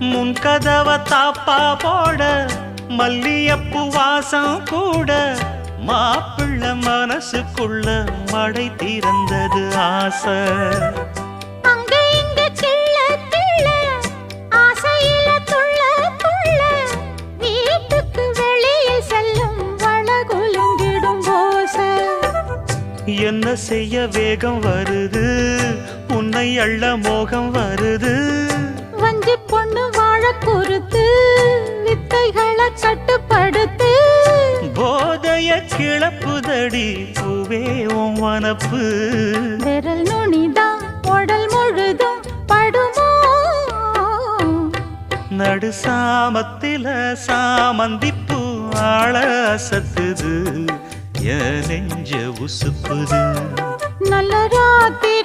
முன் கதவ தாப்பா போட மல்லியப்பு வாசம் கூட மாப்பிள்ள மனசுக்குள்ள மடை திறந்தது ஆசை. அங்க இங்க கிள்ள கிள்ள ஆசையில துள்ள துள்ள வீட்டுக்கு வெளியில் செல்லும் வளகுலுங்கிடும் ஓசை. என்ன செய்ய வேகம் வருது உன்னை அள்ள மோகம் வருது. வஞ்சி பொண்ணு வாழ பொறுத்து வித்தைகளை கட்டுப்படுத்து. போதைய கிளப்புதடி பூவே உன் வனப்பு. விரல் நுனிதான் உடல் முழுதும் படுமோ. நடு சாமத்தில சாமந்திப்பூ ஆள அசத்துது என் நெஞ்ச உசுப்புது. நல்ல ராத்திரி